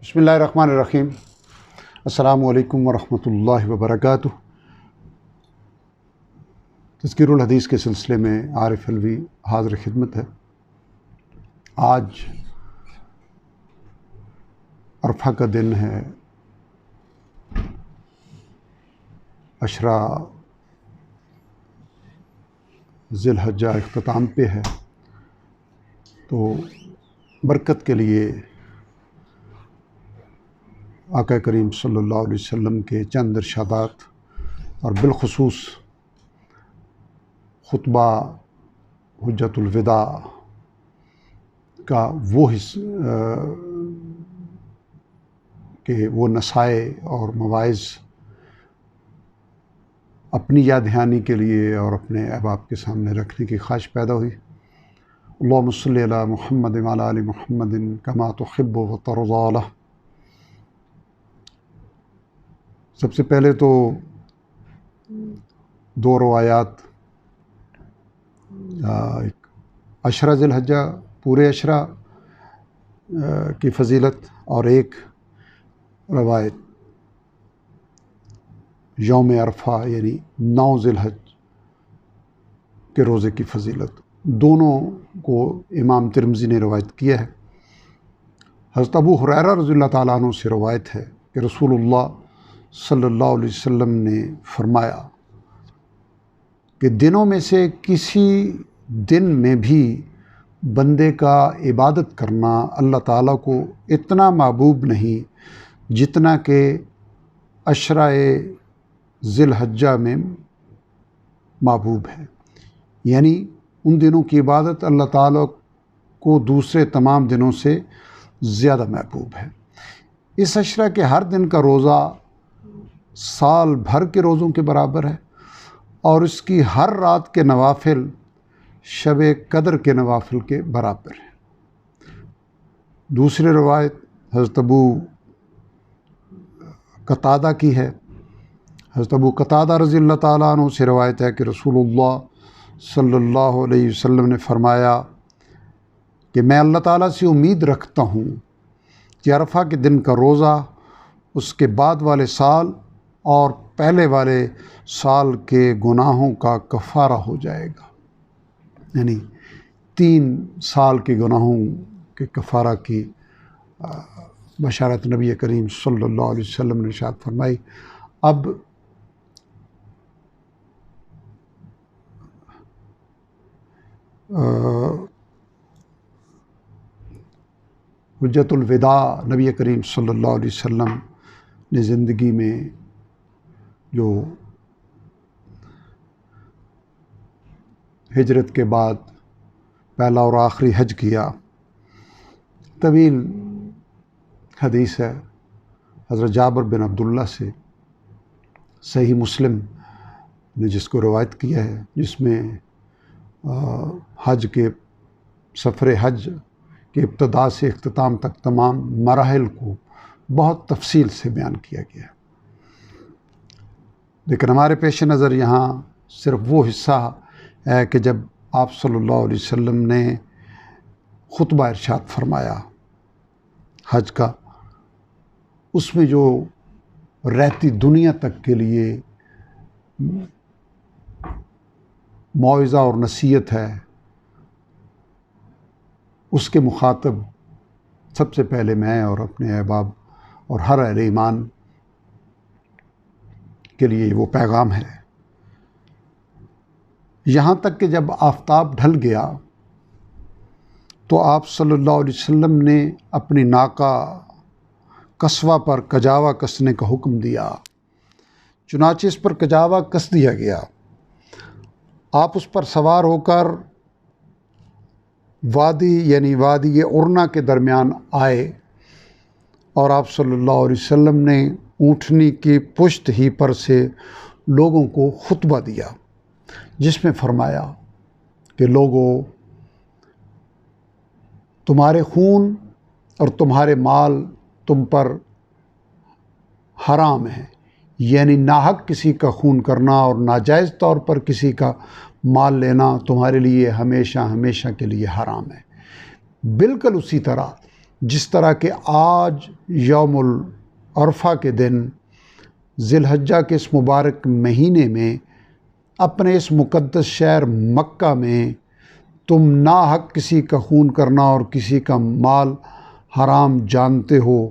بسم اللہ الرحمن الرحیم۔ السلام علیکم ورحمۃ اللہ وبرکاتہ۔ تذکیر الحدیث کے سلسلے میں عارف علوی حاضر خدمت ہے۔ آج عرفہ کا دن ہے، عشرہ ذی الحجہ اختتام پہ ہے، تو برکت کے لیے آقا کریم صلی اللہ علیہ وسلم کے چند ارشادات اور بالخصوص خطبہ حجۃ الوداع کا وہ کہ وہ نصائح اور مواعظ اپنی یاد دہانی کے لیے اور اپنے احباب کے سامنے رکھنے کی خواہش پیدا ہوئی۔ اللہم صلی علی محمد وعلی آل محمد کما تحب وترضی۔ سب سے پہلے تو دو روایات، ایک عشرہ ذی الحجہ پورے عشرہ کی فضیلت، اور ایک روایت یوم عرفہ یعنی 9 ذی الحجہ کے روزے کی فضیلت، دونوں کو امام ترمذی نے روایت کیا ہے۔ حضرت ابو ہریرہ رضی اللہ تعالیٰ عنہ سے روایت ہے کہ رسول اللہ صلی اللہ علیہ وسلم نے فرمایا کہ دنوں میں سے کسی دن میں بھی بندے کا عبادت کرنا اللہ تعالیٰ کو اتنا محبوب نہیں جتنا کہ عشرہ ذی الحجہ میں محبوب ہے، یعنی ان دنوں کی عبادت اللہ تعالیٰ کو دوسرے تمام دنوں سے زیادہ محبوب ہے۔ اس عشرہ کے ہر دن کا روزہ سال بھر کے روزوں کے برابر ہے، اور اس کی ہر رات کے نوافل شب قدر کے نوافل کے برابر ہے۔ دوسری روایت حضرت ابو قتادہ کی ہے۔ حضرت ابو قتادہ رضی اللہ تعالیٰ عنہ سے روایت ہے کہ رسول اللہ صلی اللہ علیہ وسلم نے فرمایا کہ میں اللہ تعالیٰ سے امید رکھتا ہوں کہ عرفہ کے دن کا روزہ اس کے بعد والے سال اور پہلے والے سال کے گناہوں کا کفارہ ہو جائے گا، یعنی 3 سال کے گناہوں کے کفارہ کی بشارت نبی کریم صلی اللہ علیہ وسلم نے ارشاد فرمائی۔ اب حجۃ الوداع نبی کریم صلی اللہ علیہ وسلم نے زندگی میں جو ہجرت کے بعد پہلا اور آخری حج کیا، طویل حدیث ہے، حضرت جابر بن عبداللہ سے صحیح مسلم نے جس کو روایت کیا ہے، جس میں حج کے سفر حج کے ابتدا سے اختتام تک تمام مراحل کو بہت تفصیل سے بیان کیا گیا ہے۔ لیکن ہمارے پیش نظر یہاں صرف وہ حصہ ہے کہ جب آپ صلی اللہ علیہ وسلم نے خطبہ ارشاد فرمایا حج کا، اس میں جو رہتی دنیا تک کے لیے موعظہ اور نصیحت ہے، اس کے مخاطب سب سے پہلے میں اور اپنے احباب اور ہر اہل ایمان کے لیے وہ پیغام ہے۔ یہاں تک کہ جب آفتاب ڈھل گیا تو آپ صلی اللہ علیہ وسلم نے اپنی ناقہ قصوہ پر کجاوا کسنے کا حکم دیا، چنانچہ اس پر کجاوا کس دیا گیا۔ آپ اس پر سوار ہو کر وادی یعنی وادی ارنا کے درمیان آئے، اور آپ صلی اللہ علیہ وسلم نے اونٹنی کی پشت ہی پر سے لوگوں کو خطبہ دیا، جس میں فرمایا کہ لوگو، تمہارے خون اور تمہارے مال تم پر حرام ہے، یعنی ناحق کسی کا خون کرنا اور ناجائز طور پر کسی کا مال لینا تمہارے لیے ہمیشہ ہمیشہ کے لیے حرام ہے۔ بالکل اسی طرح جس طرح کہ آج یوم العرفہ کے دن ذی الحجہ کے اس مبارک مہینے میں اپنے اس مقدس شہر مکہ میں تم ناحق کسی کا خون کرنا اور کسی کا مال حرام جانتے ہو،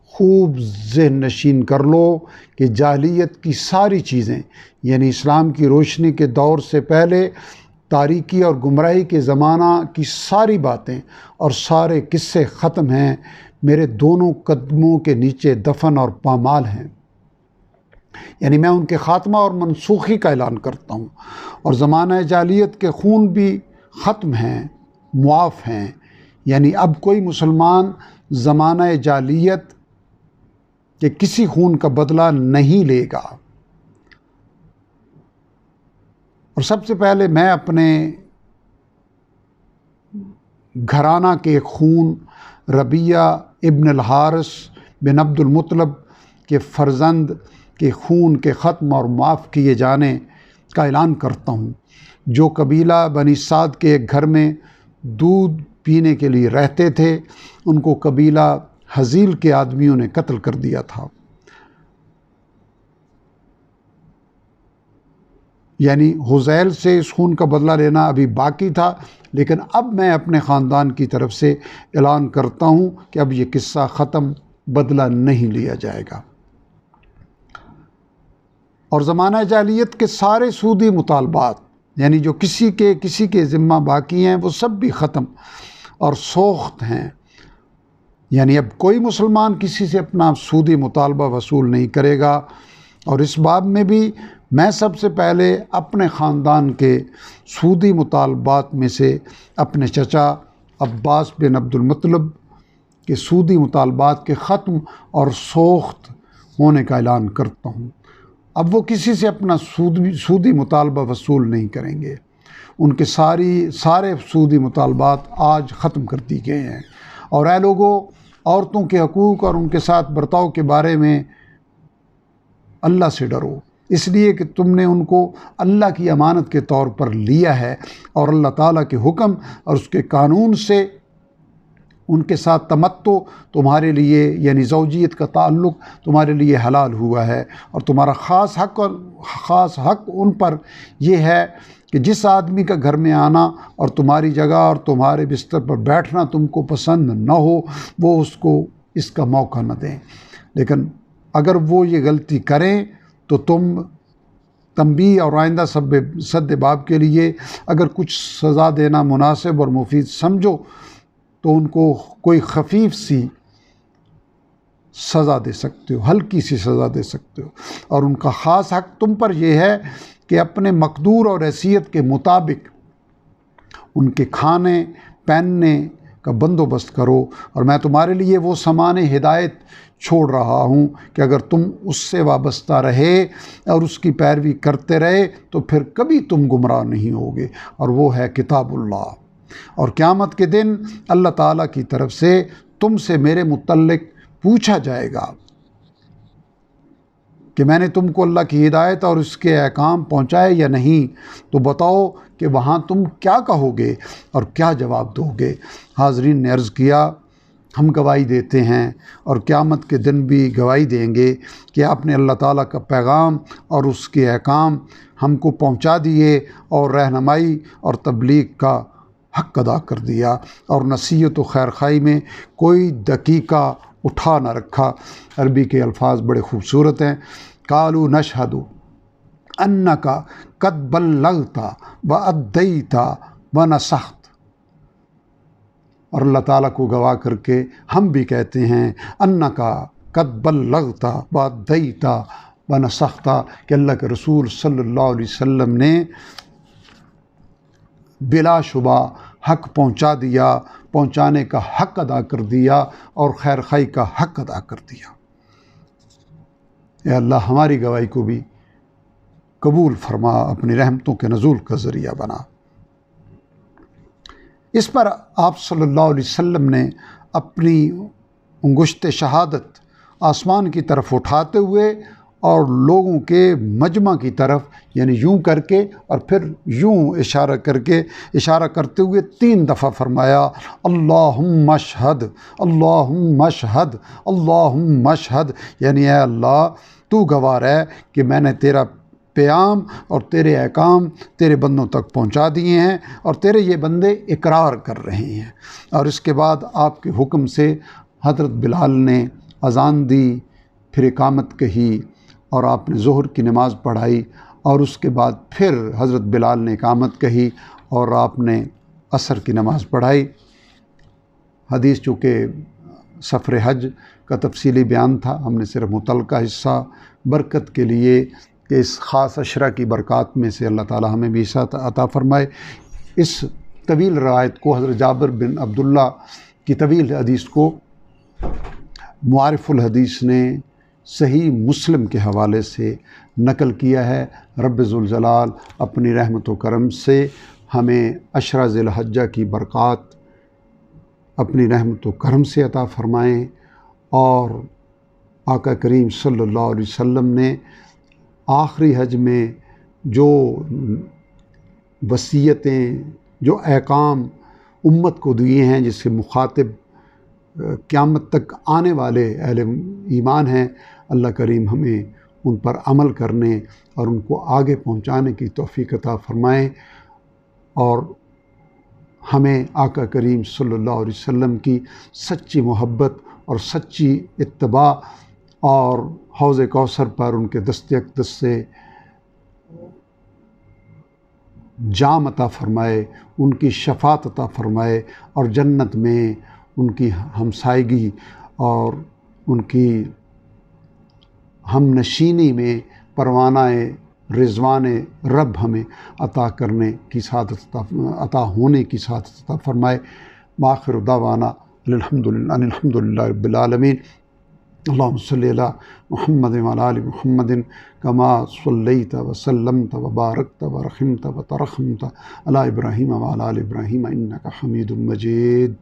خوب ذہن نشین کر لو کہ جاہلیت کی ساری چیزیں، یعنی اسلام کی روشنی کے دور سے پہلے تاریکی اور گمراہی کے زمانہ کی ساری باتیں اور سارے قصے ختم ہیں، میرے دونوں قدموں کے نیچے دفن اور پامال ہیں۔ یعنی میں ان کے خاتمہ اور منسوخی کا اعلان کرتا ہوں، اور زمانہ جاہلیت کے خون بھی ختم ہیں، معاف ہیں۔ یعنی اب کوئی مسلمان زمانہ جاہلیت کہ کسی خون کا بدلہ نہیں لے گا۔ اور سب سے پہلے میں اپنے گھرانہ کے خون ربیعہ ابن الحارث بن عبد المطلب کے فرزند کے خون کے ختم اور معاف کیے جانے کا اعلان کرتا ہوں، جو قبیلہ بنی سعد کے ایک گھر میں دودھ پینے کے لیے رہتے تھے، ان کو قبیلہ حزیل کے آدمیوں نے قتل کر دیا تھا۔ یعنی حزیل سے اس خون کا بدلہ لینا ابھی باقی تھا، لیکن اب میں اپنے خاندان کی طرف سے اعلان کرتا ہوں کہ اب یہ قصہ ختم، بدلہ نہیں لیا جائے گا۔ اور زمانہ جاہلیت کے سارے سودی مطالبات، یعنی جو کسی کے ذمہ باقی ہیں، وہ سب بھی ختم اور سوخت ہیں۔ یعنی اب کوئی مسلمان کسی سے اپنا سودی مطالبہ وصول نہیں کرے گا۔ اور اس باب میں بھی میں سب سے پہلے اپنے خاندان کے سودی مطالبات میں سے اپنے چچا عباس بن عبد المطلب کے سودی مطالبات کے ختم اور سوخت ہونے کا اعلان کرتا ہوں۔ اب وہ کسی سے اپنا سودی مطالبہ وصول نہیں کریں گے۔ ان کے سارے سودی مطالبات آج ختم کر دی گئے ہیں۔ اور اے لوگوں، عورتوں کے حقوق اور ان کے ساتھ برتاؤ کے بارے میں اللہ سے ڈرو، اس لیے کہ تم نے ان کو اللہ کی امانت کے طور پر لیا ہے، اور اللہ تعالیٰ کے حکم اور اس کے قانون سے ان کے ساتھ تمتع تمہارے لیے، یعنی زوجیت کا تعلق تمہارے لیے حلال ہوا ہے۔ اور تمہارا خاص حق ان پر یہ ہے کہ جس آدمی کا گھر میں آنا اور تمہاری جگہ اور تمہارے بستر پر بیٹھنا تم کو پسند نہ ہو، وہ اس کو اس کا موقع نہ دیں۔ لیکن اگر وہ یہ غلطی کریں تو تم تنبیہ اور آئندہ سد باب کے لیے اگر کچھ سزا دینا مناسب اور مفید سمجھو تو ان کو کوئی خفیف سی سزا دے سکتے ہو، ہلکی سی سزا دے سکتے ہو۔ اور ان کا خاص حق تم پر یہ ہے کہ اپنے مقدور اور حیثیت کے مطابق ان کے کھانے پہننے کا بندوبست کرو۔ اور میں تمہارے لیے وہ سامان ہدایت چھوڑ رہا ہوں کہ اگر تم اس سے وابستہ رہے اور اس کی پیروی کرتے رہے تو پھر کبھی تم گمراہ نہیں ہوگے، اور وہ ہے کتاب اللہ۔ اور قیامت کے دن اللہ تعالیٰ کی طرف سے تم سے میرے متعلق پوچھا جائے گا کہ میں نے تم کو اللہ کی ہدایت اور اس کے احکام پہنچائے یا نہیں، تو بتاؤ کہ وہاں تم کیا کہو گے اور کیا جواب دو گے؟ حاضرین نے عرض کیا، ہم گواہی دیتے ہیں اور قیامت کے دن بھی گواہی دیں گے کہ آپ نے اللہ تعالیٰ کا پیغام اور اس کے احکام ہم کو پہنچا دیے، اور رہنمائی اور تبلیغ کا حق ادا کر دیا، اور نصیحت و خیرخواہی میں کوئی دقیقہ اٹھا نہ رکھا۔ عربی کے الفاظ بڑے خوبصورت ہیں۔ قالوا نشہد انک قد بلغت وادیت ونصحت، اور اللہ تعالیٰ کو گواہ کر کے ہم بھی کہتے ہیں انک قد بلغت وادیت ونصحت، کہ اللہ کے رسول صلی اللہ علیہ وسلم نے بلا شبہ حق پہنچا دیا، پہنچانے کا حق ادا کر دیا، اور خیر خواہی کا حق ادا کر دیا۔ اے اللہ ہماری گواہی کو بھی قبول فرما، اپنی رحمتوں کے نزول کا ذریعہ بنا۔ اس پر آپ صلی اللہ علیہ وسلم نے اپنی انگشت شہادت آسمان کی طرف اٹھاتے ہوئے اور لوگوں کے مجمع کی طرف، یعنی یوں کر کے اور پھر یوں اشارہ کر کے، اشارہ کرتے ہوئے 3 دفعہ فرمایا اللہم اشہد، اللہم اشہد، اللہم اشہد، یعنی اے اللہ تو گواہ ہے کہ میں نے تیرا پیام اور تیرے احکام تیرے بندوں تک پہنچا دیے ہیں اور تیرے یہ بندے اقرار کر رہے ہیں۔ اور اس کے بعد آپ کے حکم سے حضرت بلال نے اذان دی، پھر اقامت کہی اور آپ نے ظہر کی نماز پڑھائی، اور اس کے بعد پھر حضرت بلال نے اقامت کہی اور آپ نے عصر کی نماز پڑھائی۔ حدیث چونکہ سفر حج کا تفصیلی بیان تھا، ہم نے صرف متعلقہ حصہ برکت کے لیے کہ اس خاص عشرہ کی برکات میں سے اللہ تعالی ہمیں بھی حصہ عطا فرمائے، اس طویل روایت کو، حضرت جابر بن عبداللہ کی طویل حدیث کو معارف الحدیث نے صحیح مسلم کے حوالے سے نقل کیا ہے۔ رب ذوالجلال اپنی رحمت و کرم سے ہمیں عشرہ ذی الحجہ کی برکات اپنی رحمت و کرم سے عطا فرمائیں، اور آقا کریم صلی اللہ علیہ وسلم نے آخری حج میں جو وصیتیں، جو احکام امت کو دیے ہیں، جس سے مخاطب قیامت تک آنے والے اہل ایمان ہیں، اللہ کریم ہمیں ان پر عمل کرنے اور ان کو آگے پہنچانے کی توفیق عطا فرمائیں، اور ہمیں آقا کریم صلی اللہ علیہ وسلم کی سچی محبت اور سچی اتباع اور حوض کوثر پر ان کے دست اقدس سے جام عطا فرمائے، ان کی شفاعت عطا فرمائے، اور جنت میں ان کی ہمسائیگی اور ان کی ہم نشینی میں پروانہ رضوان رب ہمیں عطا کرنے کی سعادت عطا ہونے کی سعادت عطا فرمائے۔ وآخر دعوانا الحمد للہ رب العالمین۔ اللہم صلی علی محمد وعلی آل محمد کما صلیت وسلمت وبارکت ورحمت وترحمت علی ابراہیم وعلی آل ابراہیم انک حمید مجید۔